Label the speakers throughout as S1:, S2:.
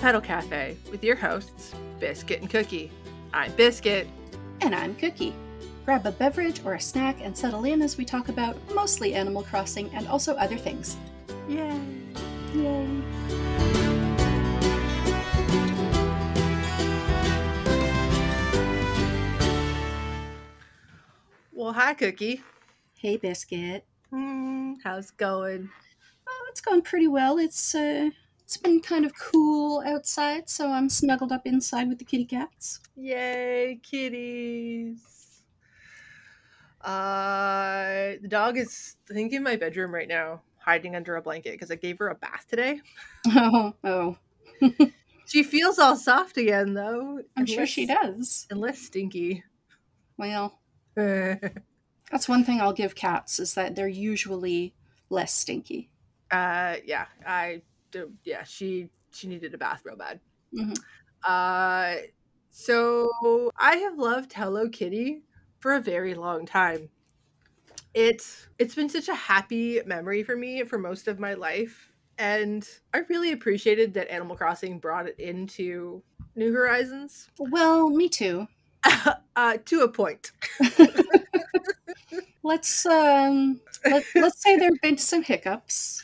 S1: Petal Cafe with your hosts, Biscuit and Cookie. I'm Biscuit.
S2: And I'm Cookie. Grab a beverage or a snack and settle in as we talk about mostly Animal Crossing and also other things.
S1: Yay!
S2: Yay!
S1: Well, hi, Cookie.
S2: Hey, Biscuit.
S1: How's it going?
S2: Oh, it's going pretty well. It's been kind of cool outside, so I'm snuggled up inside with the kitty cats.
S1: Yay, kitties! The dog is, I think, in my bedroom right now, hiding under a blanket because I gave her a bath today.
S2: Oh.
S1: She feels all soft again, though.
S2: I'm sure she does.
S1: And less stinky.
S2: Well, that's one thing I'll give cats, is that they're usually less stinky.
S1: She needed a bath real bad.
S2: Mm-hmm.
S1: So I have loved Hello Kitty for a very long time. It's been such a happy memory for me for most of my life, and I really appreciated that Animal Crossing brought it into New Horizons.
S2: Well, me too.
S1: To a point.
S2: Let's say there have been some hiccups.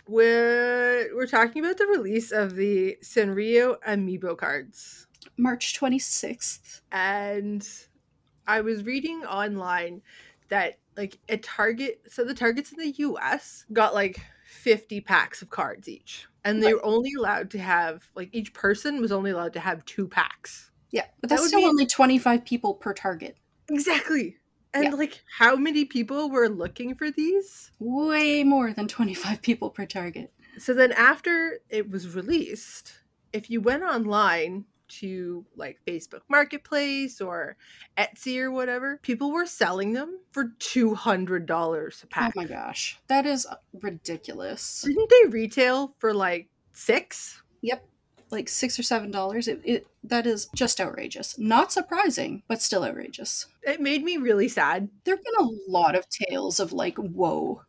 S1: We're talking about the release of the Sanrio Amiibo cards.
S2: March 26th.
S1: And I was reading online that like at Target, so the Targets in the US got like 50 packs of cards each. And they were only allowed to have, like, each person was only allowed to have 2 packs.
S2: Yeah, but that's still only 25 people per target.
S1: Exactly. And, like, how many people were looking for these?
S2: Way more than 25 people per target.
S1: So then after it was released, if you went online to, like, Facebook Marketplace or Etsy or whatever, people were selling them for $200 a pack.
S2: Oh my gosh. That is ridiculous.
S1: Didn't they retail for, like, $6?
S2: Yep. Like $6 or $7. That is just outrageous. Not surprising, but still outrageous.
S1: It made me really sad.
S2: There have been a lot of tales of like woe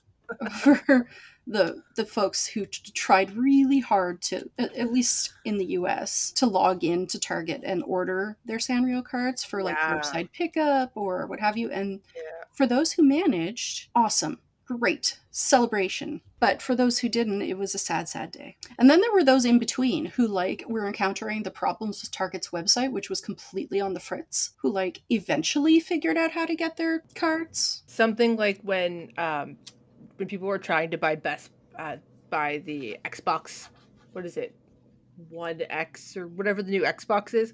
S2: for the folks who tried really hard to, at least in the US, to log in to Target and order their Sanrio cards for like curbside pickup or what have you. And for those who managed, awesome. Great celebration. But for those who didn't, it was a sad, sad day. And then there were those in between who like were encountering the problems with Target's website, which was completely on the fritz, who like eventually figured out how to get their cards.
S1: Something like when people were trying to buy the Xbox, what is it, One X or whatever the new Xbox is.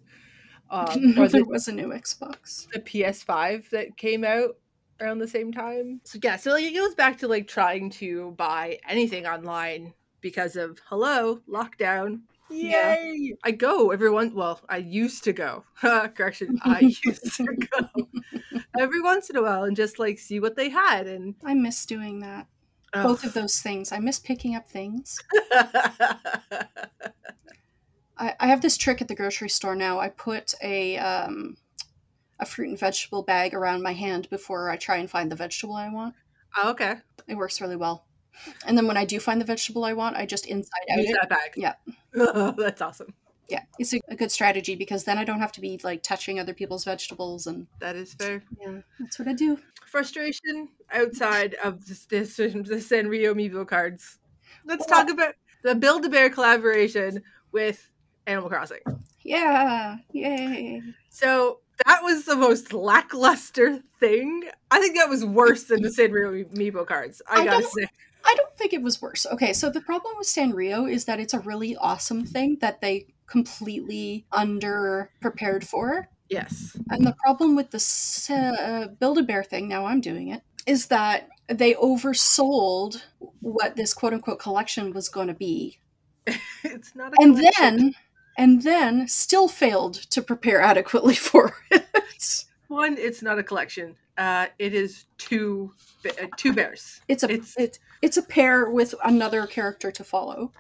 S2: There was a new Xbox.
S1: The PS5 that came out around the same time. So like, it goes back to like trying to buy anything online because of lockdown. Yay! Yeah. I used to go. Correction, I used to go every once in a while and just like see what they had. And
S2: I miss doing that. Both of those things. I miss picking up things. I have this trick at the grocery store now. I put a fruit and vegetable bag around my hand before I try and find the vegetable I want.
S1: Oh, okay.
S2: It works really well. And then when I do find the vegetable I want, I just inside out
S1: use that bag.
S2: Yeah.
S1: That's awesome.
S2: Yeah, it's a good strategy because then I don't have to be like touching other people's vegetables. And
S1: that is fair.
S2: Yeah, that's what I do.
S1: Frustration outside of the Sanrio Amiibo cards. Let's talk about the Build-A-Bear collaboration with Animal Crossing.
S2: Yeah, yay.
S1: So that was the most lackluster thing. I think that was worse than the Sanrio Amiibo cards. I gotta say.
S2: I don't think it was worse. Okay, so the problem with Sanrio is that it's a really awesome thing that they completely under-prepared for.
S1: Yes.
S2: And the problem with the Build-A-Bear thing, now I'm doing it, is that they oversold what this quote-unquote collection was going to be.
S1: It's not a collection.
S2: And then still failed to prepare adequately for it.
S1: One, it's not a collection. It is two bears.
S2: It's a pair with another character to follow.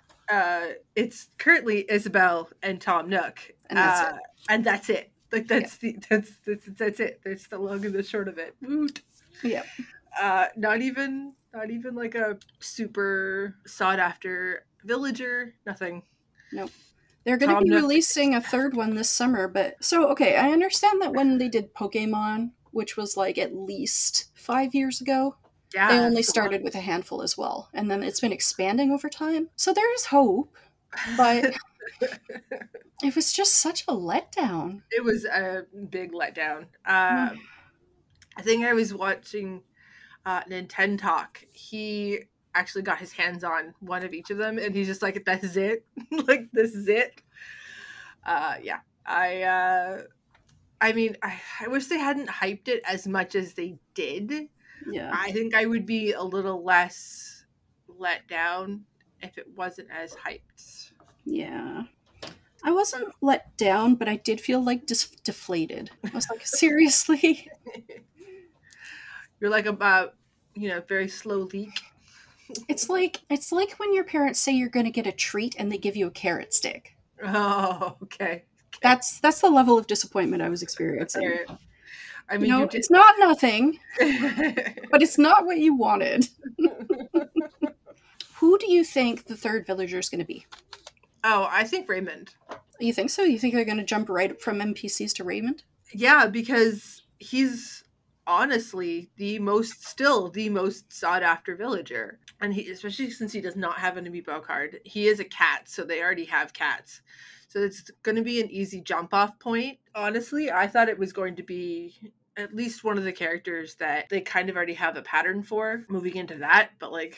S1: It's currently Isabelle and Tom Nook, and that's it. Like that's it. That's the long and the short of it. Woot.
S2: Yeah.
S1: Not even like a super sought after villager. Nothing.
S2: Nope. They're going to
S1: Tom
S2: be
S1: Nook.
S2: releasing a third one this summer, but so okay, I understand that when they did Pokemon, which was like at least 5 years ago, they
S1: Yeah,
S2: only
S1: it's a lot.
S2: started with a handful as well, and then it's been expanding over time. So there is hope, but it was just such a letdown.
S1: It was a big letdown.
S2: Mm.
S1: I think I was watching NintenTalk. He actually got his hands on one of each of them, and he's just like, "This is it. Like, this is it." Yeah. I mean, I wish they hadn't hyped it as much as they did.
S2: Yeah.
S1: I think I would be a little less let down if it wasn't as hyped.
S2: Yeah. I wasn't let down, but I did feel like deflated. I was like, seriously?
S1: You're like a very slow leak.
S2: It's like when your parents say you're going to get a treat and they give you a carrot stick.
S1: Oh, okay.
S2: That's the level of disappointment I was experiencing.
S1: I mean, you did.
S2: It's not nothing, but it's not what you wanted. Who do you think the third villager is going to be?
S1: Oh, I think Raymond.
S2: You think so? You think they're going to jump right from NPCs to Raymond?
S1: Yeah, because he's honestly still the most sought after villager. And he, especially since he does not have an amiibo card, he is a cat, so they already have cats. So it's going to be an easy jump off point. Honestly, I thought it was going to be at least one of the characters that they kind of already have a pattern for moving into that. But like,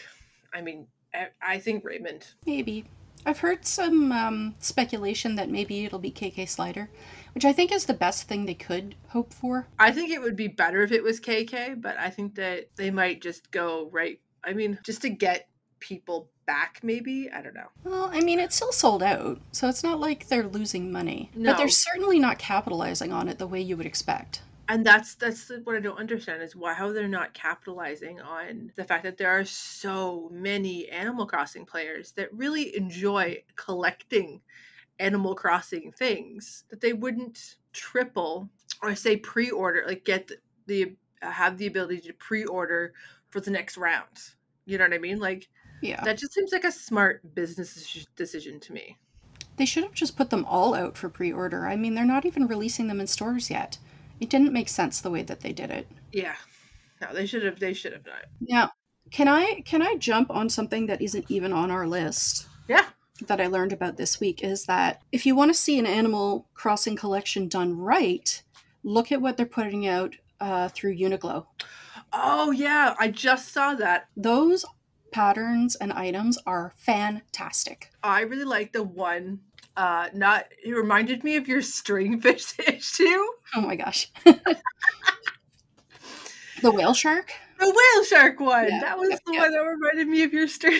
S1: I mean, I think Raymond.
S2: Maybe. I've heard some speculation that maybe it'll be KK Slider, which I think is the best thing they could hope for.
S1: I think it would be better if it was KK, but I think that they might just go right. I mean, just to get people back, maybe? I don't know.
S2: Well, I mean, it's still sold out, so it's not like they're losing money.
S1: No.
S2: But they're certainly not capitalizing on it the way you would expect.
S1: And that's what I don't understand is how they're not capitalizing on the fact that there are so many Animal Crossing players that really enjoy collecting Animal Crossing things, that they wouldn't triple or say pre-order, like get the have the ability to pre-order for the next round. You know what I mean? Like,
S2: Yeah.
S1: that just seems like a smart business decision to me.
S2: They should have just put them all out for pre-order. I mean, they're not even releasing them in stores yet. It didn't make sense the way that they did it.
S1: Yeah. No, they should have done it.
S2: Now, can I jump on something that isn't even on our list?
S1: Yeah.
S2: That I learned about this week is that if you want to see an Animal Crossing collection done right, look at what they're putting out through Uniqlo.
S1: Oh yeah, I just saw that.
S2: Those patterns and items are fantastic.
S1: I really like the one. It reminded me of your stringfish issue.
S2: Oh my gosh. The whale shark?
S1: The whale shark one.
S2: Yeah,
S1: That was the one that reminded me of your string.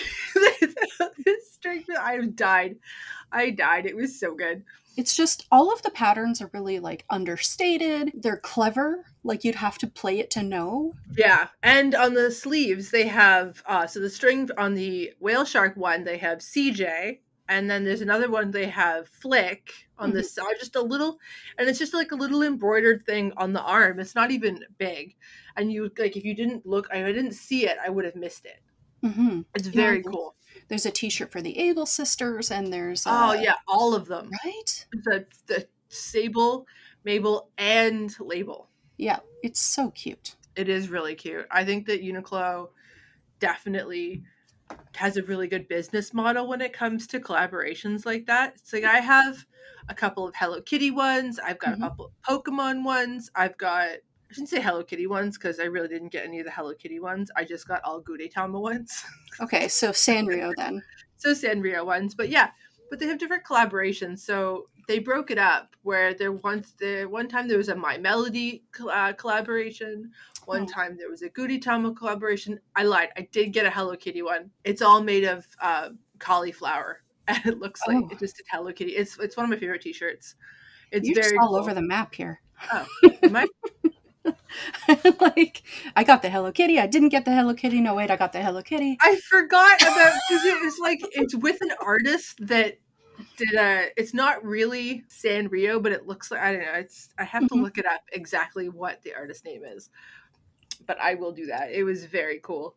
S1: I died. It was so good.
S2: It's just all of the patterns are really like understated. They're clever. Like you'd have to play it to know.
S1: Yeah. And on the sleeves, they have so the string on the whale shark one, they have CJ. And then there's another one they have Flick on the side, just a little, and it's just like a little embroidered thing on the arm. It's not even big. And you like, if you didn't look, I didn't see it, I would have missed it.
S2: Mm-hmm.
S1: It's very cool.
S2: There's a t-shirt for the Able sisters, and there's
S1: oh yeah, all of them.
S2: Right?
S1: The Sable, Mabel, and Label.
S2: Yeah, it's so cute.
S1: It is really cute. I think that Uniqlo definitely has a really good business model when it comes to collaborations like that. It's like I have a couple of Hello Kitty ones. I've got a couple of Pokemon ones. I shouldn't say Hello Kitty ones because I really didn't get any of the Hello Kitty ones. I just got all Gudetama ones.
S2: Okay, so Sanrio then.
S1: So Sanrio ones. But yeah, but they have different collaborations. So they broke it up where one time there was a My Melody collaboration. One time there was a Gudetama collaboration. I lied. I did get a Hello Kitty one. It's all made of cauliflower. And it looks like it's just a Hello Kitty. It's one of my favorite t-shirts. It's
S2: You're
S1: very
S2: just all
S1: cool.
S2: Over the map here.
S1: Oh, am I?
S2: Like, I got the Hello Kitty. I didn't get the Hello Kitty. No, wait, I got the Hello Kitty.
S1: I forgot about because it was like it's with an artist that did it's not really Sanrio, but it looks like I don't know. I have to look it up exactly what the artist name is. but I will do that. It was very cool.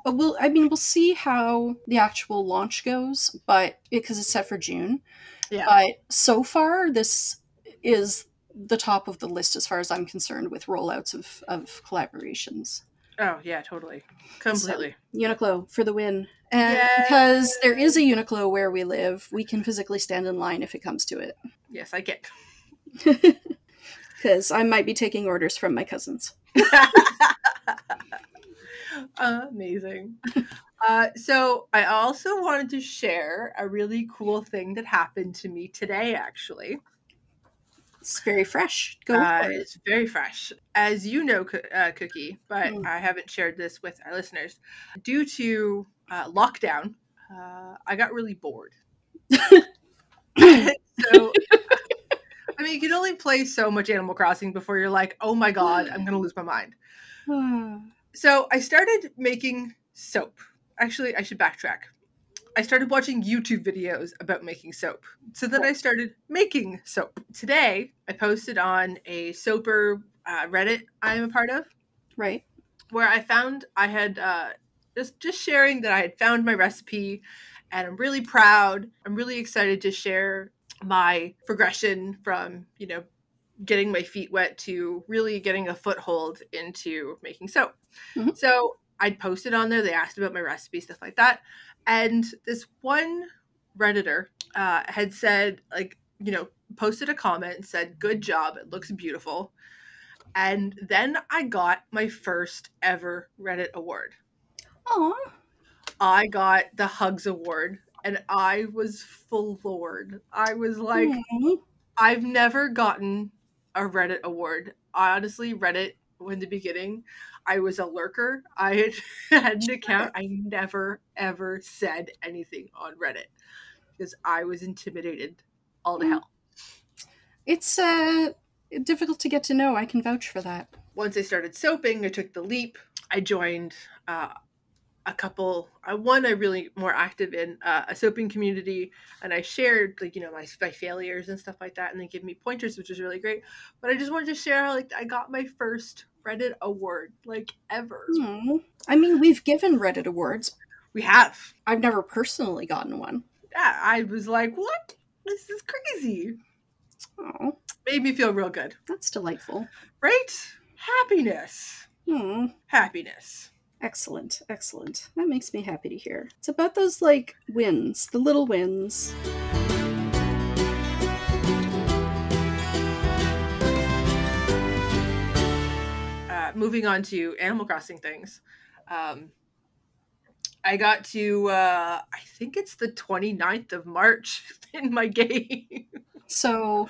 S2: We'll see how the actual launch goes, but because it's set for June.
S1: Yeah.
S2: But so far, this is the top of the list as far as I'm concerned with rollouts of collaborations.
S1: Oh, yeah, totally. Completely.
S2: So, Uniqlo for the win. And because there is a Uniqlo where we live, we can physically stand in line if it comes to it.
S1: Yes, I can.
S2: Because I might be taking orders from my cousins.
S1: Amazing. So I also wanted to share a really cool thing that happened to me today, actually.
S2: It's very fresh. Go for it.
S1: It's very fresh. As you know, Cookie, but I haven't shared this with our listeners. Due to lockdown, I got really bored. So, I mean, you can only play so much Animal Crossing before you're like, oh my god, I'm going to lose my mind. So I started making soap. Actually, I should backtrack. I started watching YouTube videos about making soap. So then I started making soap. Today, I posted on a soaper Reddit I'm a part of.
S2: Right.
S1: Where I had just sharing that I had found my recipe, and I'm really proud. I'm really excited to share my progression from, getting my feet wet to really getting a foothold into making soap. Mm-hmm. So I'd posted on there. They asked about my recipe, stuff like that. And this one Redditor had said, posted a comment and said, good job. It looks beautiful. And then I got my first ever Reddit award.
S2: Aww.
S1: I got the Hugs Award, and I was floored. I was like, I've never gotten a Reddit award. I honestly, Reddit, in the beginning, I was a lurker. I had an account. I never, ever said anything on Reddit because I was intimidated all to hell.
S2: It's difficult to get to know. I can vouch for that.
S1: Once I started soaping, I took the leap. I joined a couple, one I really more active in a soaping community, and I shared my failures and stuff like that, and they give me pointers, which is really great. But I just wanted to share how I got my first Reddit award ever.
S2: I mean, we've given Reddit awards.
S1: We have.
S2: I've never personally gotten one.
S1: Yeah, I was like, what? This is crazy.
S2: Oh,
S1: made me feel real good.
S2: That's delightful.
S1: Right? Happiness. Happiness.
S2: Excellent. Excellent. That makes me happy to hear. It's about those wins, the little wins.
S1: Moving on to Animal Crossing things. I got to, I think it's the 29th of March in my game.
S2: So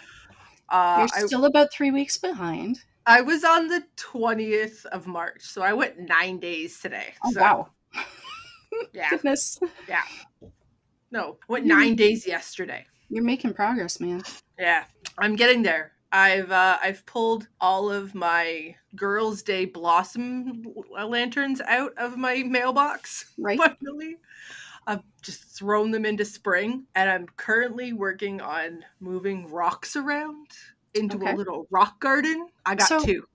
S2: you're still about 3 weeks behind.
S1: I was on the 20th of March, so I went 9 days today.
S2: Oh, wow.
S1: Yeah.
S2: Goodness.
S1: Yeah. No, I went 9 days yesterday.
S2: You're making progress, man.
S1: Yeah, I'm getting there. I've pulled all of my Girls' Day Blossom lanterns out of my mailbox.
S2: Right.
S1: Finally. I've just thrown them into spring, and I'm currently working on moving rocks around into a little rock garden. I got 2.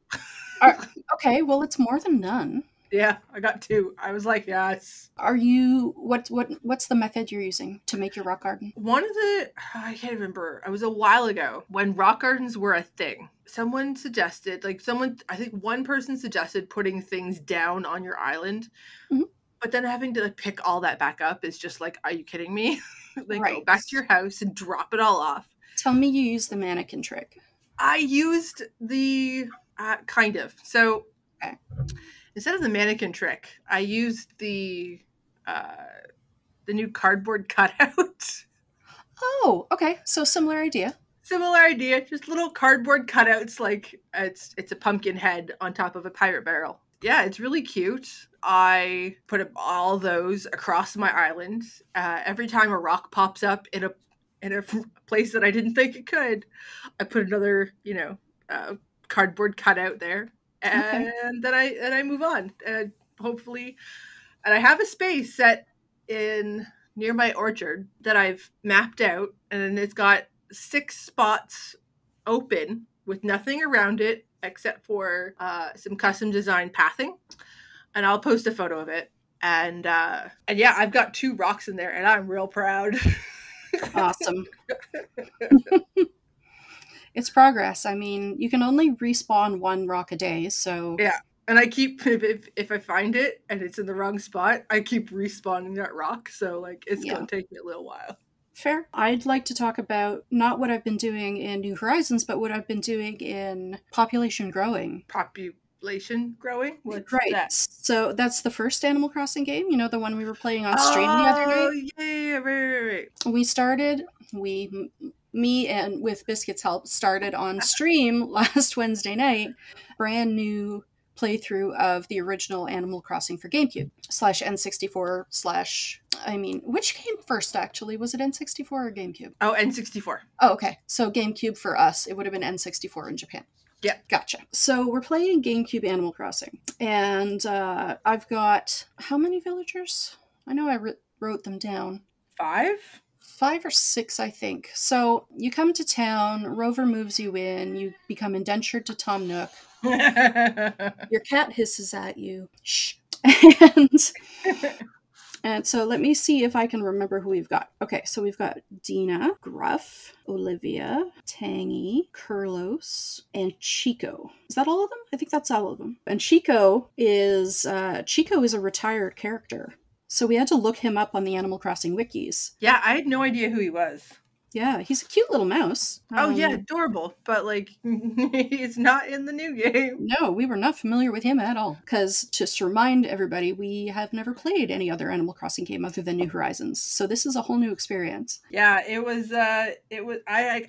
S2: Okay, well, it's more than none.
S1: Yeah, I got 2. I was like, yes.
S2: Are you, what's the method you're using to make your rock garden?
S1: I can't remember. It was a while ago when rock gardens were a thing. Someone suggested, I think one person suggested putting things down on your island. Mm-hmm. But then having to pick all that back up is just are you kidding me? Go back to your house and drop it all off.
S2: Tell me you used the mannequin trick.
S1: I used the, kind of. So, okay. Instead of the mannequin trick, I used the new cardboard cutout.
S2: Oh, okay. So similar idea.
S1: Similar idea. Just little cardboard cutouts, it's a pumpkin head on top of a pirate barrel. Yeah, it's really cute. I put all those across my island. Every time a rock pops up in a place that I didn't think it could, I put another, cardboard cutout there. And then I move on. Hopefully, and I have a space set in near my orchard that I've mapped out, and it's got 6 spots open with nothing around it, except for some custom design pathing, and I'll post a photo of it. And yeah, I've got 2 rocks in there, and I'm real proud.
S2: Awesome. It's progress. I mean, you can only respawn 1 rock a day, so
S1: yeah. And I keep, if I find it and it's in the wrong spot, I keep respawning that rock. So, like, it's going to take me a little while.
S2: Fair. I'd like to talk about not what I've been doing in New Horizons, but what I've been doing in population growing.
S1: Population growing? What's
S2: right.
S1: that?
S2: So that's the first Animal Crossing game, you know, the one we were playing on stream the other night?
S1: Oh, yeah, right.
S2: We started, me and with Biscuit's help, started on stream last Wednesday night, brand new playthrough of the original Animal Crossing for GameCube /N64 I mean, which came first actually? Was it N64 or GameCube?
S1: Oh, N64.
S2: Oh, okay. So GameCube for us, it would have been N64 in Japan.
S1: Yeah.
S2: Gotcha. So we're playing GameCube Animal Crossing, and I've got, how many villagers? I know I wrote them down.
S1: 5?
S2: 5 or 6, I think. So you come to town, Rover moves you in, you become indentured to Tom Nook. Your cat hisses at you. Shh. And so let me see if I can remember who we've got. Okay, so we've got Dina, Gruff, Olivia, Tangy, Kurlos, and Chico. Is that all of them? I think that's all of them. And Chico is a retired character. So we had to look him up on the Animal Crossing wikis.
S1: Yeah, I had no idea who he was.
S2: Yeah, he's a cute little mouse.
S1: Oh, yeah, adorable. But, like, he's not in the new game.
S2: No, we were not familiar with him at all. Because, just to remind everybody, we have never played any other Animal Crossing game other than New Horizons. So this is a whole new experience.
S1: Yeah, it was, I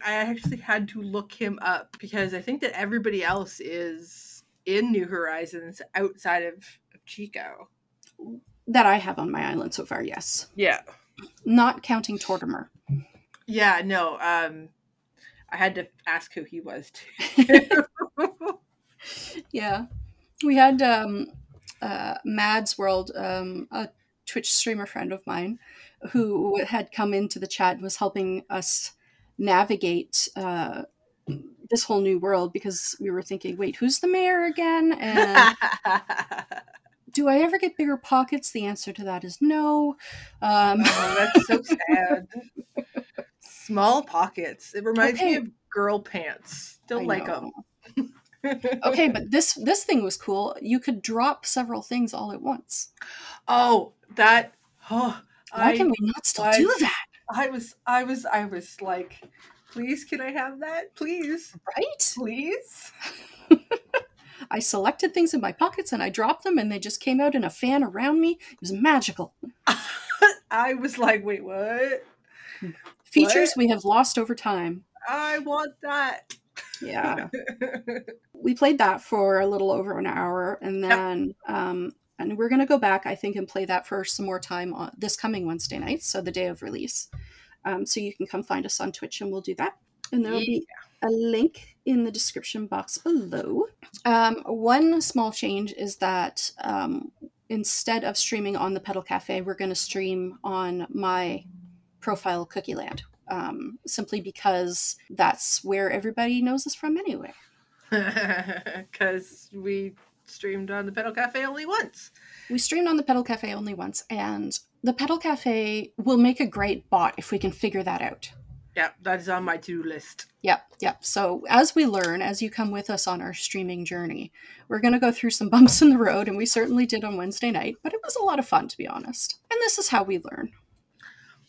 S1: actually had to look him up because I think that everybody else is in New Horizons outside of Chico.
S2: That I have on my island so far, yes.
S1: Yeah.
S2: Not counting Tortimer. Yeah,
S1: no, I had to ask who he was too.
S2: Yeah. We had Mad's World, a Twitch streamer friend of mine, who had come into the chat and was helping us navigate this whole new world, because we were thinking, wait, who's the mayor again? And do I ever get bigger pockets? The answer to that is no.
S1: Oh, that's so sad. Small pockets. It reminds me of girl pants. Don't like them.
S2: Okay, but this thing was cool. You could drop several things all at once.
S1: Oh, that.
S2: Oh, why can we not still do that?
S1: I was like, please, can I have that? Please.
S2: Right?
S1: Please.
S2: I selected things in my pockets and I dropped them and they just came out in a fan around me. It was magical.
S1: I was like, wait, what?
S2: Features we have lost over time.
S1: I want that.
S2: Yeah. We played that for a little over an hour, and then and we're going to go back, I think, and play that for some more time on this coming Wednesday night, so the day of release. So you can come find us on Twitch and we'll do that. And there'll be a link in the description box below. One small change is that instead of streaming on the Petal Cafe, we're going to stream on my profile Cookie Land, simply because that's where everybody knows us from anyway.
S1: Because we streamed on the Petal Cafe only once.
S2: We streamed on the Petal Cafe only once, and the Petal Cafe will make a great bot if we can figure that out.
S1: Yep, that is on my to-do list.
S2: Yep. So as we learn, as you come with us on our streaming journey, we're going to go through some bumps in the road, and we certainly did on Wednesday night, but it was a lot of fun, to be honest. And this is how we learn.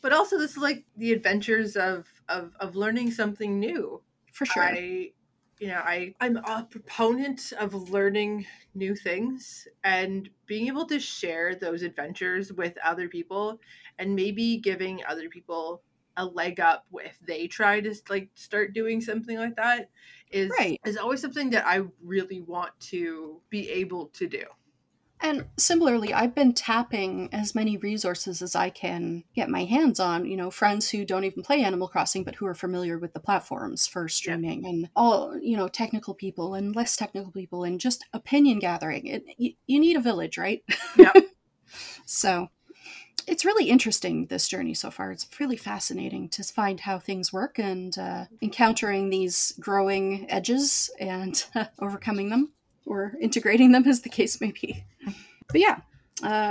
S1: But also, this is like the adventures of learning something new.
S2: For sure.
S1: I'm a proponent of learning new things and being able to share those adventures with other people, and maybe giving other people a leg up if they try to like start doing something like that is always something that I really want to be able to do.
S2: And similarly, I've been tapping as many resources as I can get my hands on, friends who don't even play Animal Crossing, but who are familiar with the platforms for streaming, and all, technical people and less technical people, and just opinion gathering. You need a village, right?
S1: Yeah.
S2: So It's really interesting, this journey so far. It's really fascinating to find how things work and encountering these growing edges and overcoming them or integrating them, as the case may be. But yeah,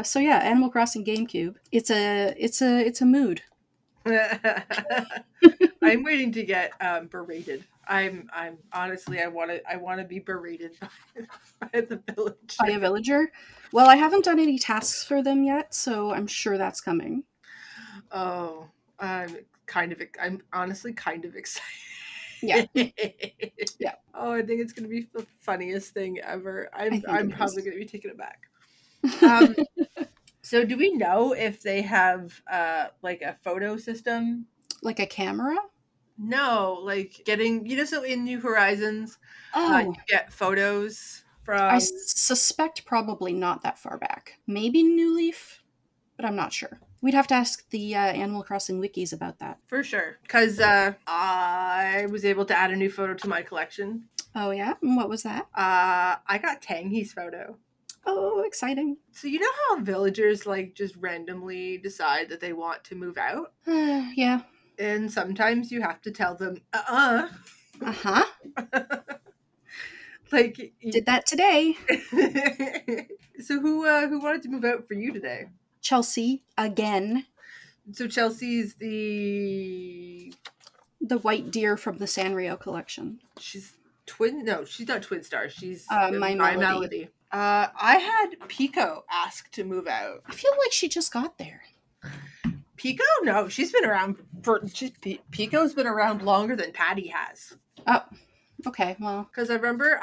S2: so yeah, Animal Crossing GameCube. It's a mood.
S1: I'm waiting to get berated. I'm honestly, I want to be berated by the villager.
S2: By a villager. Well, I haven't done any tasks for them yet, so I'm sure that's coming.
S1: Oh, I'm honestly kind of excited.
S2: Yeah. Yeah.
S1: Oh, I think it's gonna be the funniest thing ever. I'm probably gonna be taken aback. So do we know if they have like a photo system?
S2: Like a camera?
S1: No, like getting, so in New Horizons, you get photos from.
S2: I suspect probably not that far back. Maybe New Leaf, but I'm not sure. We'd have to ask the Animal Crossing wikis about that.
S1: For sure, because I was able to add a new photo to my collection.
S2: Oh yeah? And what was that?
S1: I got Tangy's photo.
S2: Oh, exciting.
S1: So you know how villagers like just randomly decide that they want to move out?
S2: Yeah.
S1: And sometimes you have to tell them,
S2: Uh-huh.
S1: Like,
S2: did that today.
S1: So who wanted to move out for you today?
S2: Chelsea, again.
S1: So Chelsea's the
S2: white deer from the Sanrio collection.
S1: She's she's not Twin Star. She's
S2: My Melody.
S1: I had Pico ask to move out.
S2: I feel like she just got there.
S1: Pico? No, she's been around Pico's been around longer than Patty has.
S2: Oh, okay, well.
S1: Because I remember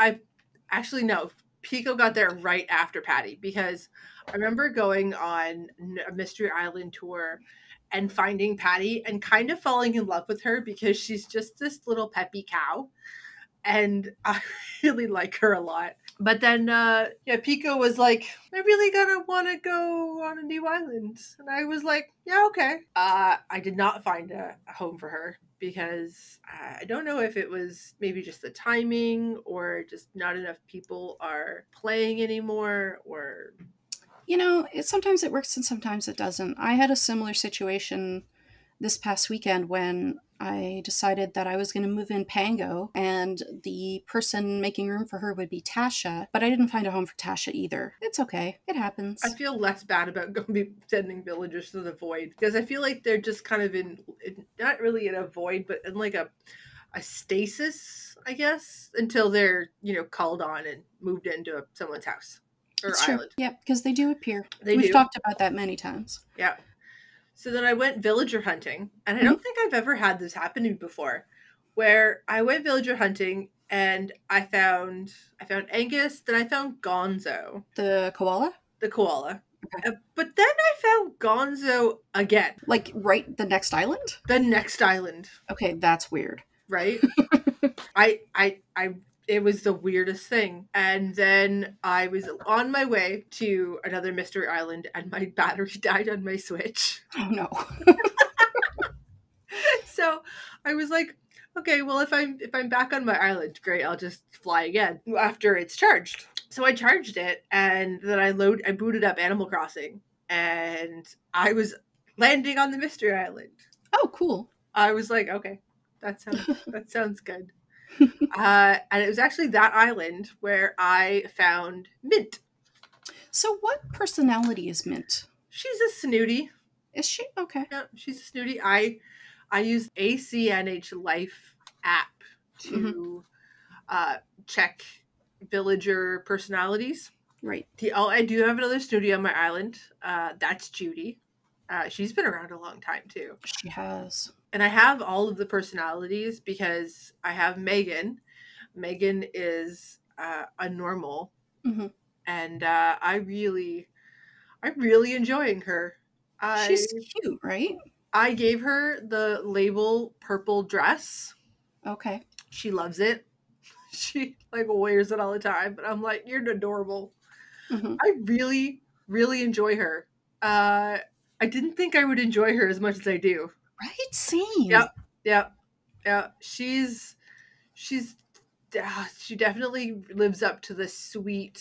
S1: Pico got there right after Patty, because I remember going on a Mystery Island tour and finding Patty and kind of falling in love with her because she's just this little peppy cow. And I really like her a lot. But then, Pico was like, I really gonna want to go on a new island. And I was like, yeah, okay. I did not find a home for her because I don't know if it was maybe just the timing or just not enough people are playing anymore, or...
S2: Sometimes it works and sometimes it doesn't. I had a similar situation this past weekend when I decided that I was going to move in Pango and the person making room for her would be Tasha, but I didn't find a home for Tasha either. It's okay. It happens.
S1: I feel less bad about sending villagers to the void because I feel like they're just kind of in not really in a void, but in like a stasis, I guess, until they're, called on and moved into someone's house or
S2: it's
S1: island.
S2: True. Yeah, because they do appear. We've talked about that many times.
S1: Yeah. So then I went villager hunting, and I don't think I've ever had this happen to me before, where I went villager hunting and I found Angus, then I found Gonzo.
S2: The koala?
S1: The koala. Okay. But then I found Gonzo again.
S2: Like right the next island?
S1: The next island.
S2: Okay, that's weird.
S1: Right? It was the weirdest thing. And then I was on my way to another mystery island and my battery died on my Switch.
S2: Oh no.
S1: So I was like, okay, well if I'm back on my island, great, I'll just fly again after it's charged. So I charged it and then I booted up Animal Crossing and I was landing on the mystery island.
S2: Oh, cool.
S1: I was like, okay, that sounds good. And it was actually that island where I found Mint.
S2: So what personality is Mint?
S1: She's a snooty.
S2: Is she? Okay.
S1: Yeah, she's a snooty. I used ACNH Life app to check villager personalities.
S2: Right.
S1: I do have another snooty on my island. That's Judy. She's been around a long time too.
S2: She has. And
S1: I have all of the personalities because I have Megan. Megan is a normal, and I'm really enjoying her.
S2: She's cute, right?
S1: I gave her the label purple dress.
S2: Okay.
S1: She loves it. She wears it all the time, but I'm like, you're adorable. I really, really enjoy her. I didn't think I would enjoy her as much as I do.
S2: Right? Same.
S1: Yep. She definitely lives up to the sweet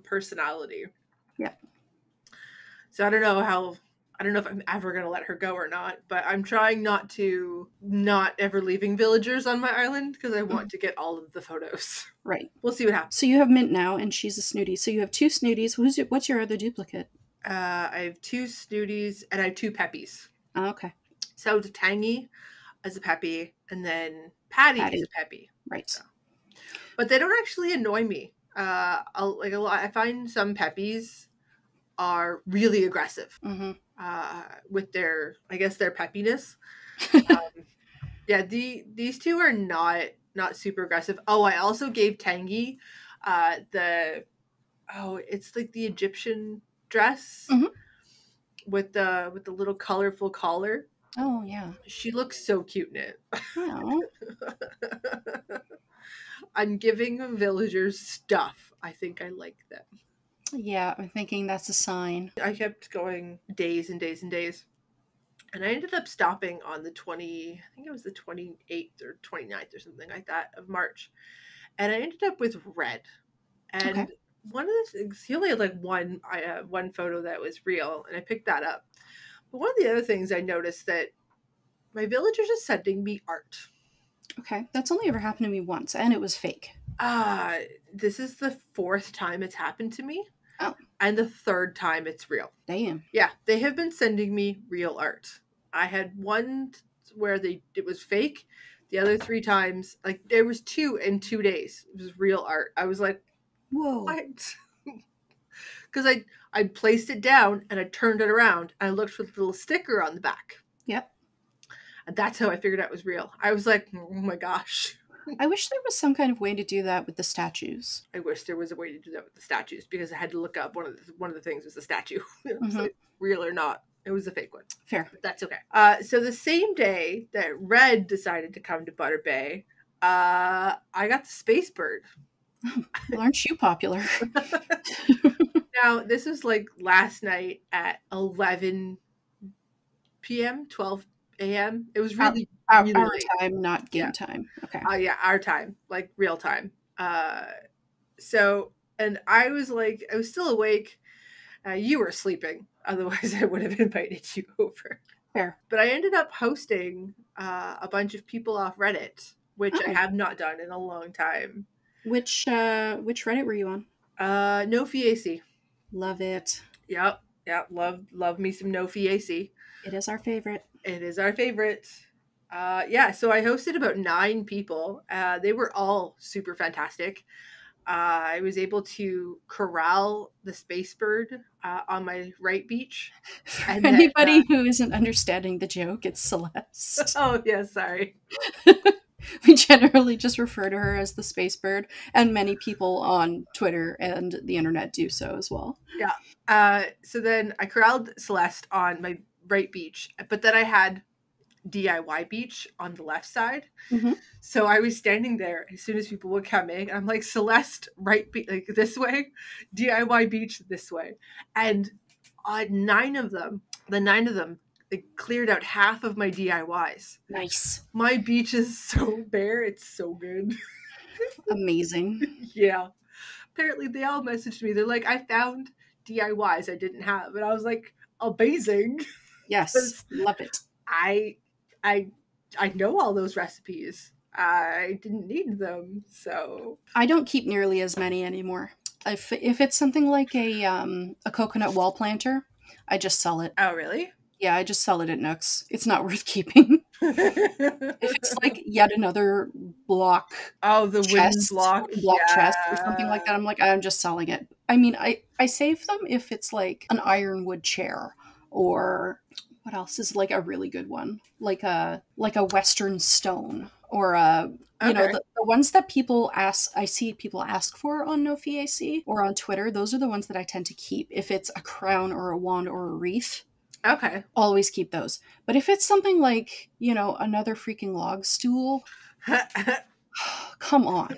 S1: personality.
S2: Yeah.
S1: So I don't know I don't know if I'm ever going to let her go or not, but I'm trying not ever leaving villagers on my island because I want to get all of the photos.
S2: Right.
S1: We'll see what happens.
S2: So you have Mint now, and she's a snooty. So you have 2 snooties. What's your other duplicate?
S1: I have 2 snooties and I have 2 peppies.
S2: Oh, okay.
S1: So Tangy as a peppy, and then Patty is a peppy.
S2: Right.
S1: So. But they don't actually annoy me. I find some peppies are really aggressive with their peppiness. These 2 are not super aggressive. Oh, I also gave Tangy it's like the Egyptian dress with the little colorful collar.
S2: Oh yeah.
S1: She looks so cute in it.
S2: Oh.
S1: I'm giving villagers stuff. I think I like them.
S2: Yeah, I'm thinking that's a sign.
S1: I kept going days and days and days. And I ended up stopping on the 28th or 29th or something like that of March. And I ended up with Red. And one of the things, he only had like one photo that was real, and I picked that up. But one of the other things I noticed that my villagers are sending me art.
S2: Okay, that's only ever happened to me once, and it was fake.
S1: This is the 4th time it's happened to me.
S2: Oh.
S1: And the 3rd time it's real.
S2: Damn.
S1: Yeah, they have been sending me real art. I had one where it was fake. The other 3 times, like there was 2 in 2 days. It was real art. I was like,
S2: whoa.
S1: What? Because I placed it down and I turned it around and I looked for the little sticker on the back.
S2: Yep.
S1: And that's how I figured out it was real. I was like, oh my gosh.
S2: I wish there was some kind of way to do that with the statues.
S1: I wish there was a way to do that with the statues because I had to look up one of the things was the statue. It was like, real or not. It was a fake one.
S2: Fair.
S1: But that's okay. So the same day that Red decided to come to Butter Bay, I got the Space Bird.
S2: Well, aren't you popular?
S1: Now, this was like last night at 11 p.m., 12 a.m. It was really
S2: our
S1: late.
S2: time, not game time. Okay.
S1: Yeah, our time, like real time. And I was still awake. You were sleeping. Otherwise, I would have invited you over.
S2: Fair.
S1: But I ended up hosting a bunch of people off Reddit, which I have not done in a long time.
S2: Which Reddit were you on?
S1: NoFeeAC.
S2: Love it.
S1: Yep. Love me some NoFeeAC.
S2: It is our favorite.
S1: So I hosted about 9 people. They were all super fantastic. I was able to corral the Space Bird on my right beach.
S2: For anybody who isn't understanding the joke, it's Celeste.
S1: Oh, yeah, sorry.
S2: We generally just refer to her as the Space Bird, and many people on Twitter and the internet do so as well.
S1: Yeah. So then I corralled Celeste on my right beach, but then I had DIY beach on the left side. So I was standing there as soon as people would come in. I'm like, Celeste, right like this way, DIY beach this way. And 9 of them, they cleared out half of my DIYs.
S2: Nice.
S1: My beach is so bare. It's so good.
S2: Amazing.
S1: Yeah. Apparently they all messaged me. They're like, I found DIYs I didn't have. And I was like, amazing.
S2: Yes. Love it.
S1: I know all those recipes. I didn't need them, so
S2: I don't keep nearly as many anymore. If it's something like a coconut wall planter, I just sell it.
S1: Oh, really?
S2: Yeah, I just sell it at Nooks. It's not worth keeping. If it's like yet another block,
S1: the
S2: chest,
S1: block
S2: chest or something like that, I'm just selling it. I mean, I save them if it's like an ironwood chair, or what else is like a really good one, like a Western stone, or the ones that I see people ask for on NoFeeAC or on Twitter. Those are the ones that I tend to keep. If it's a crown or a wand or a wreath,
S1: okay, always
S2: keep those. But if it's something like, another freaking log stool, come on.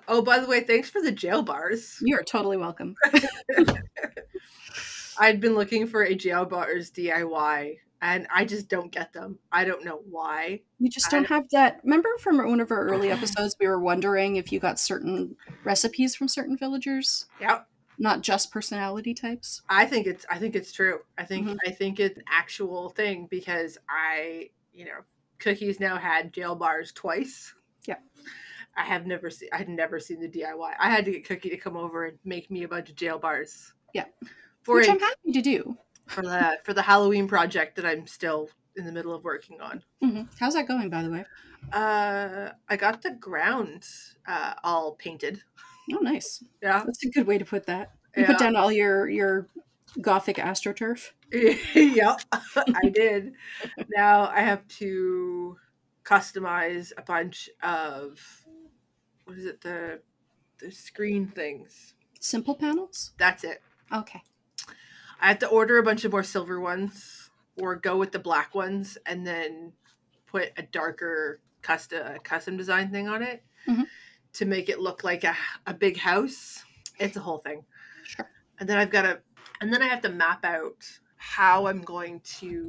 S1: Oh, by the way, thanks for the jail bars.
S2: You're totally welcome.
S1: I'd been looking for a jail bars DIY, and I just don't get them. I don't know why.
S2: You just don't have that. Remember from one of our early episodes, we were wondering if you got certain recipes from certain villagers?
S1: Yep.
S2: not just personality types.
S1: I think it's true. I think it's an actual thing because Cookie's now had jail bars twice.
S2: Yeah.
S1: I'd never seen the DIY. I had to get Cookie to come over and make me a bunch of jail bars.
S2: Yeah. Which I'm happy to do.
S1: For the Halloween project that I'm still in the middle of working on.
S2: Mm-hmm. How's that going, by the way?
S1: I got the ground all painted.
S2: Oh, nice.
S1: Yeah.
S2: That's a good way to put that. You put down all your gothic astroturf?
S1: Yep, I did. Now I have to customize a bunch of, what is it, the screen things.
S2: Simple panels?
S1: That's it.
S2: Okay.
S1: I have to order a bunch of more silver ones or go with the black ones and then put a darker custom design thing on it to make it look like a big house. It's a whole thing.
S2: Sure.
S1: And then I have to map out how I'm going to,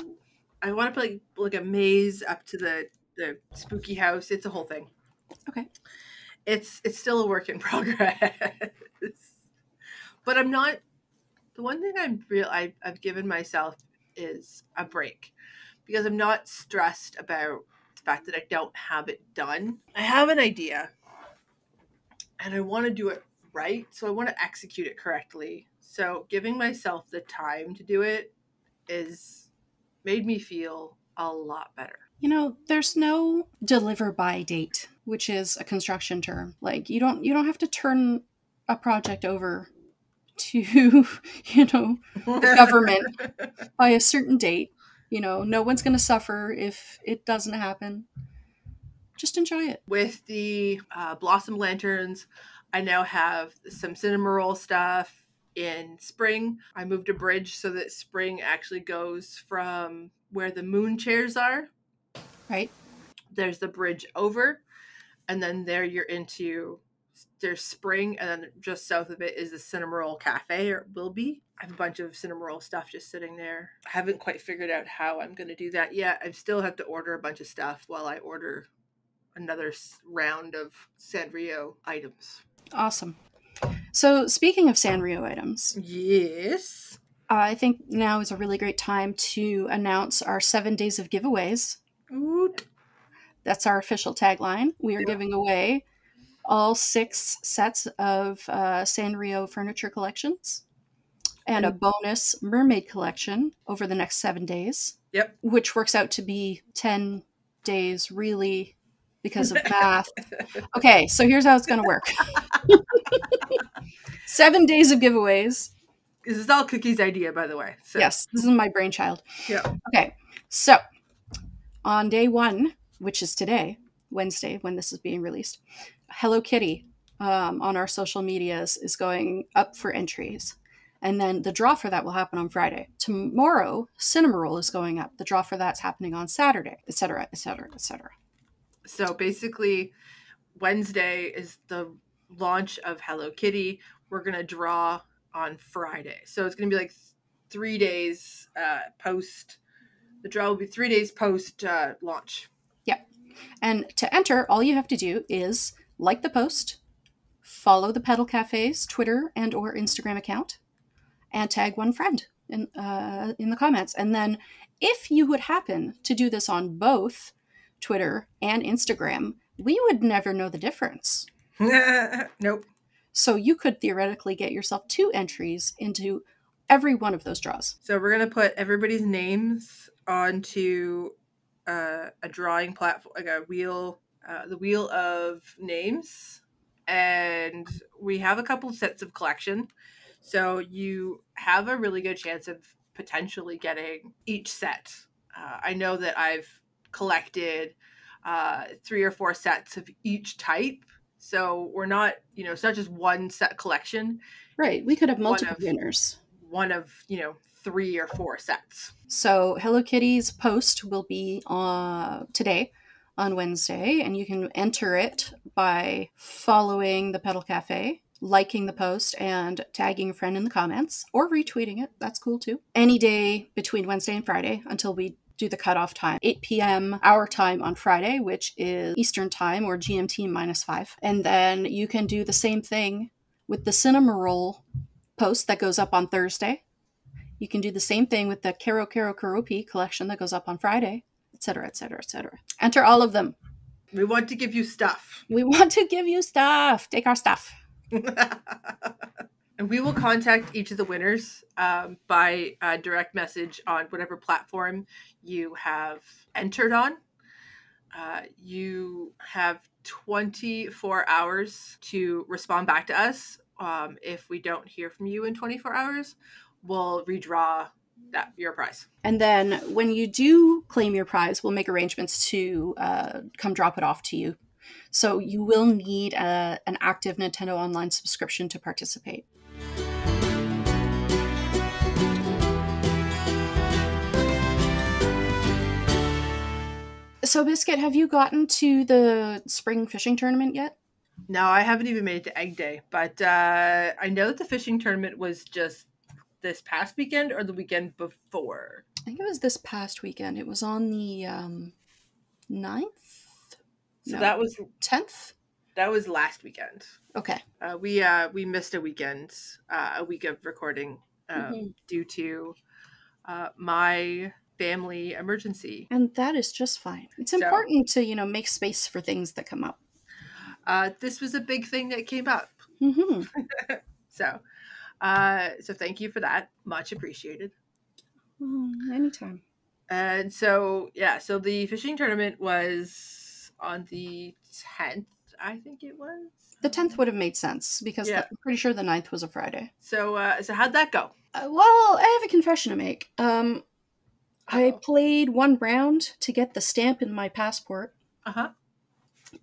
S1: I want to put like a maze up to the spooky house. It's a whole thing.
S2: Okay.
S1: It's still a work in progress. But I'm not, the one thing I've given myself is a break because I'm not stressed about the fact that I don't have it done. I have an idea and I want to do it right. So I want to execute it correctly. So giving myself the time to do it is made me feel a lot better.
S2: There's no deliver by date, which is a construction term. Like you don't have to turn a project over to, government by a certain date. No one's going to suffer if it doesn't happen. Just enjoy it.
S1: With the Blossom Lanterns, I now have some cinema roll stuff. In spring, I moved a bridge so that spring actually goes from where the moon chairs are.
S2: Right.
S1: There's the bridge over, and then there's spring, and then just south of it is the Cinema Roll Cafe, or will be. I have a bunch of cinema roll stuff just sitting there. I haven't quite figured out how I'm going to do that yet. I still have to order a bunch of stuff while I order another round of Sanrio items.
S2: Awesome. So speaking of Sanrio items.
S1: Yes.
S2: I think now is a really great time to announce our 7 days of giveaways.
S1: Oot.
S2: That's our official tagline. We are giving away all 6 sets of Sanrio furniture collections and a bonus mermaid collection over the next 7 days.
S1: Yep.
S2: Which works out to be 10 days, really, because of math. Okay, so here's how it's going to work. 7 days of giveaways.
S1: This is all Cookie's idea, by the way. So.
S2: Yes, this is my brainchild.
S1: Yeah.
S2: Okay, so on day 1, which is today, Wednesday, when this is being released, Hello Kitty on our social medias is going up for entries. And then the draw for that will happen on Friday. Tomorrow, Cinema Roll is going up. The draw for that's happening on Saturday, etc., etc., etc.
S1: So basically, Wednesday is the launch of Hello Kitty. We're going to draw on Friday. So it's going to be like 3 days post. The draw will be 3 days post launch.
S2: Yep. And to enter, all you have to do is like the post, follow the Petal Cafe's Twitter and or Instagram account, and tag one friend in the comments. And then if you would happen to do this on both Twitter and Instagram, we would never know the difference.
S1: Nope.
S2: So you could theoretically get yourself 2 entries into every one of those draws.
S1: So we're going to put everybody's names onto a drawing platform, like a wheel, the wheel of names. And we have a couple sets of collection. So you have a really good chance of potentially getting each set. I know that I've collected 3 or 4 sets of each type. So we're not, it's not just one set collection.
S2: Right. We could have multiple winners.
S1: One of, 3 or 4 sets.
S2: So Hello Kitty's post will be today on Wednesday, and you can enter it by following the Petal Cafe, liking the post, and tagging a friend in the comments, or retweeting it. That's cool too. Any day between Wednesday and Friday until we do the cutoff time, 8 p.m. our time on Friday, which is Eastern time or GMT -5. And then you can do the same thing with the Cinema Roll post that goes up on Thursday. You can do the same thing with the Kero Kero Karopi collection that goes up on Friday, etc., etc., etc. Enter all of them.
S1: We want to give you stuff.
S2: We want to give you stuff. Take our stuff.
S1: And we will contact each of the winners by direct message on whatever platform you have entered on. You have 24 hours to respond back to us. If we don't hear from you in 24 hours, we'll redraw your prize.
S2: And then when you do claim your prize, we'll make arrangements to come drop it off to you. So you will need an active Nintendo Online subscription to participate. So, Biscuit, have you gotten to the spring fishing tournament yet?
S1: No, I haven't even made it to Egg Day, but I know that the fishing tournament was just this past weekend or the weekend before.
S2: I think it was this past weekend. It was on the 9th?
S1: So no, that was
S2: 10th?
S1: That was last weekend.
S2: Okay.
S1: We missed a weekend, a week of recording due to my family emergency.
S2: And that is just fine. It's important to, make space for things that come up.
S1: This was a big thing that came up.
S2: Mm-hmm.
S1: So thank you for that. Much appreciated.
S2: Anytime.
S1: And so the fishing tournament was on the 10th, I think it was.
S2: The 10th would have made sense because I'm pretty sure the 9th was a Friday.
S1: So how'd that go?
S2: Well, I have a confession to make. I played one round to get the stamp in my passport.
S1: Uh-huh.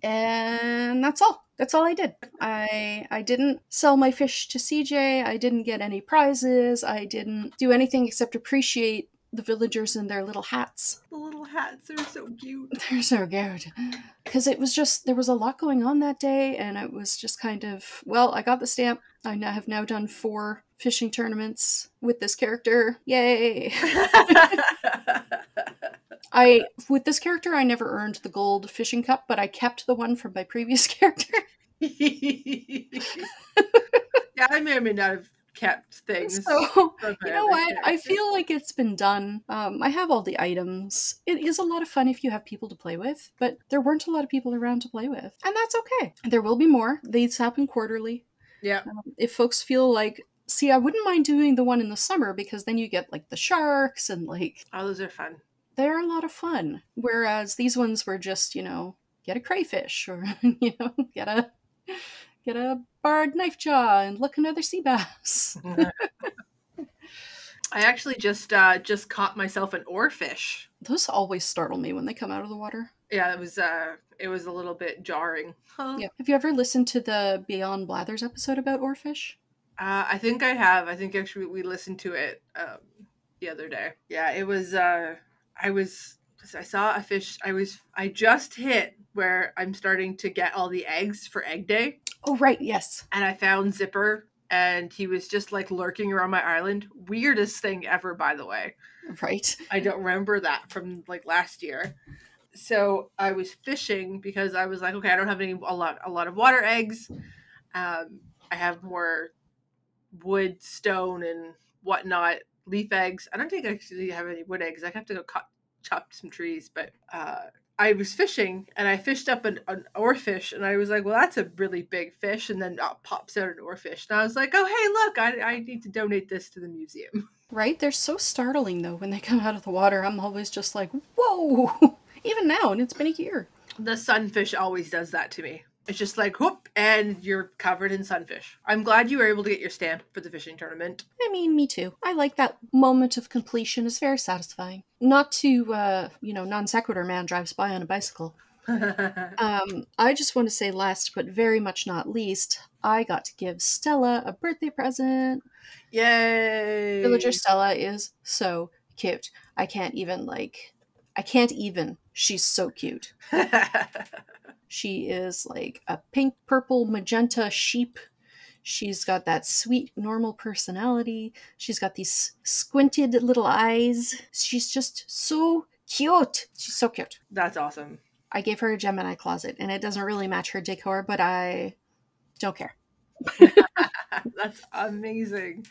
S2: And that's all. That's all I did. I didn't sell my fish to CJ. I didn't get any prizes. I didn't do anything except appreciate the villagers in their little hats.
S1: The little hats are so cute.
S2: They're so cute. Because it was just, there was a lot going on that day, and it was just kind of, well, I got the stamp. I have now done 4 fishing tournaments with this character. Yay! With this character, I never earned the gold fishing cup, but I kept the one from my previous character.
S1: Yeah, I may or may not have kept things.
S2: So, you know what? Character. I feel like it's been done. I have all the items. It is a lot of fun if you have people to play with, but there weren't a lot of people around to play with. And that's okay. There will be more. These happen quarterly.
S1: Yeah.
S2: If folks feel like, see, I wouldn't mind doing the one in the summer because then you get like the sharks and like...
S1: Oh, those are fun.
S2: They're a lot of fun. Whereas these ones were just, get a crayfish or, get a barred knife jaw and look another sea bass.
S1: I actually just caught myself an oarfish.
S2: Those always startle me when they come out of the water.
S1: Yeah, it was a little bit jarring. Huh?
S2: Yeah. Have you ever listened to the Beyond Blathers episode about oarfish?
S1: I think I have. I think actually we listened to it the other day. Yeah, it was. I saw a fish. I just hit where I'm starting to get all the eggs for Egg Day.
S2: Oh, right. Yes.
S1: And I found Zipper, and he was just like lurking around my island. Weirdest thing ever, by the way.
S2: Right.
S1: I don't remember that from like last year. So I was fishing because I was like, okay, I don't have a lot of water eggs. I have more wood, stone, and whatnot. Leaf eggs. I don't think I actually have any wood eggs. I have to go chop some trees, but I was fishing and I fished up an oarfish, and I was like, well, that's a really big fish, and then pops out an oarfish, and I was like, oh, hey, look, I need to donate this to the museum. Right?
S2: They're so startling though when they come out of the water. I'm always just like, whoa. Even now, and it's been a year.
S1: The sunfish always does that to me. It's just like, whoop, and you're covered in sunfish. I'm glad you were able to get your stamp for the fishing tournament.
S2: I mean, me too. I like that moment of completion. It's very satisfying. Not to, non sequitur man drives by on a bicycle. I just want to say last, but very much not least, I got to give Stella a birthday present.
S1: Yay!
S2: Villager Stella is so cute. I can't even. She's so cute. She is like a pink, purple, magenta sheep. She's got that sweet, normal personality. She's got these squinted little eyes. She's just so cute. She's so cute.
S1: That's awesome.
S2: I gave her a Gemini closet, and it doesn't really match her decor, but I don't care.
S1: That's amazing.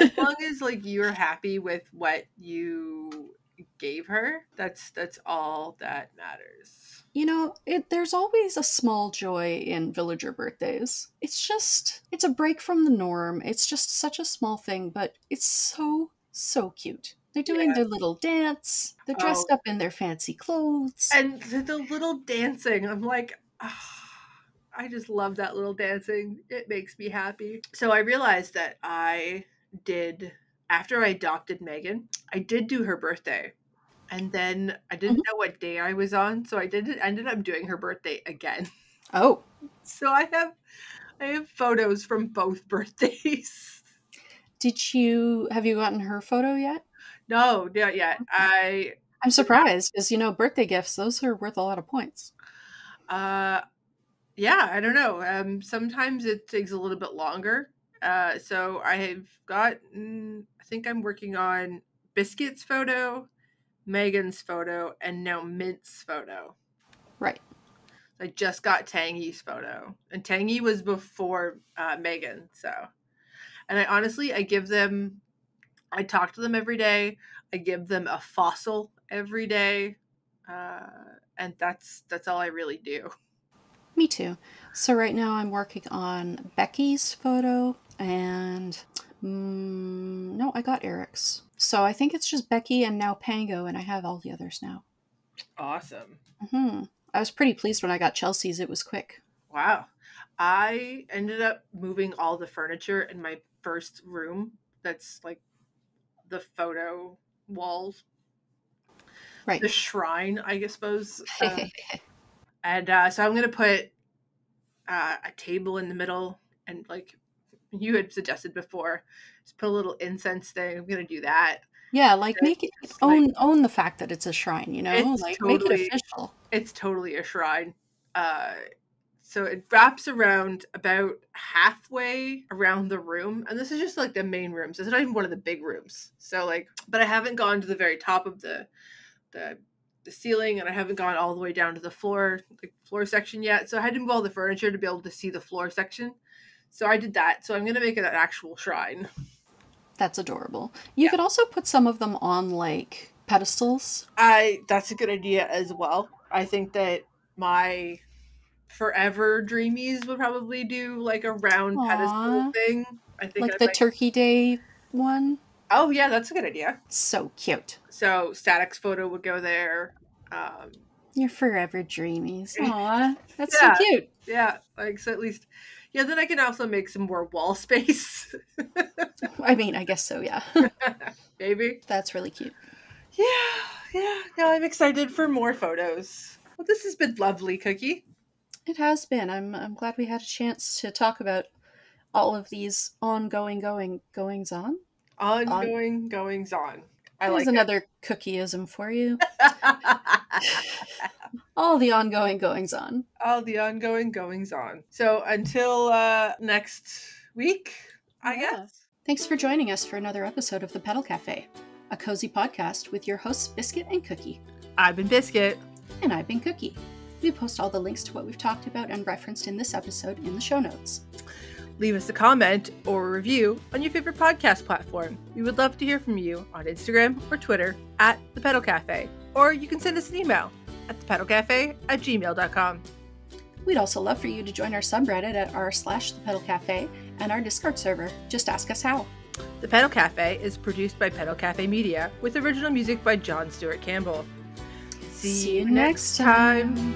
S1: As long as like you're happy with what you gave her, that's all that matters.
S2: You know, there's always a small joy in villager birthdays. It's a break from the norm. It's just such a small thing, but it's so cute. They're doing
S1: Yeah.
S2: their little dance. They're dressed up in their fancy clothes.
S1: And the little dancing, I'm like, I just love that little dancing. It makes me happy. So I realized that after I adopted Megan, I did do her birthday. And then I didn't know what day I was on, so I ended up doing her birthday again.
S2: Oh.
S1: So I have photos from both birthdays.
S2: Have you gotten her photo yet?
S1: No, not yet.
S2: I'm surprised because, birthday gifts, those are worth a lot of points.
S1: Yeah, I don't know. Sometimes it takes a little bit longer. So I have got, I think I'm working on Biscuit's photo, Megan's photo, and now Mint's photo.
S2: Right.
S1: I just got Tangy's photo, and Tangy was before Megan. So, and I talk to them every day. I give them a fossil every day, and that's all I really do.
S2: Me too. So right now I'm working on Becky's photo, and no, I got Eric's. So I think it's just Becky and now Pango, and I have all the others now.
S1: Awesome.
S2: I was pretty pleased when I got Chelsea's. It was quick.
S1: Wow. I ended up moving all the furniture in my first room. That's like the photo walls.
S2: Right.
S1: The shrine, I suppose. And so I'm going to put a table in the middle, and like you had suggested before, just put a little incense thing. I'm going to do that.
S2: Yeah, like make it own the fact that it's a shrine, like make it official.
S1: It's totally a shrine. So it wraps around about halfway around the room, and this is just like the main room. So it's not even one of the big rooms. So like, but I haven't gone to the very top of the ceiling, and I haven't gone all the way down to the floor section yet. So I had to move all the furniture to be able to see the floor section. So I did that. So I'm going to make it an actual shrine.
S2: That's adorable. You could also put some of them on like pedestals.
S1: That's a good idea as well. I think that my forever dreamies would probably do like a round pedestal thing. I think
S2: like the Turkey Day one.
S1: Oh yeah, that's a good idea.
S2: So cute.
S1: So Static's photo would go there.
S2: Your forever dreamies. Aw, that's so cute.
S1: Yeah, like so at least. Yeah, then I can also make some more wall space.
S2: I mean, I guess so, yeah.
S1: Maybe.
S2: That's really cute.
S1: Yeah. Now I'm excited for more photos. Well, this has been lovely, Cookie.
S2: It has been. I'm glad we had a chance to talk about all of these ongoing goings-on.
S1: Ongoing goings-on.
S2: There's another cookieism for you. All the ongoing goings-on.
S1: All the ongoing goings-on. So until next week, I guess.
S2: Thanks for joining us for another episode of the Petal Cafe, a cozy podcast with your hosts Biscuit and Cookie.
S1: I've been Biscuit.
S2: And I've been Cookie. We post all the links to what we've talked about and referenced in this episode in the show notes.
S1: Leave us a comment or a review on your favorite podcast platform. We would love to hear from you on Instagram or Twitter at The Petal Cafe, or you can send us an email at thepetalcafe@gmail.com.
S2: We'd also love for you to join our subreddit at r/thepetalcafe and our Discord server. Just ask us how.
S1: The Petal Cafe is produced by Petal Cafe Media with original music by John Stewart Campbell. See you next time.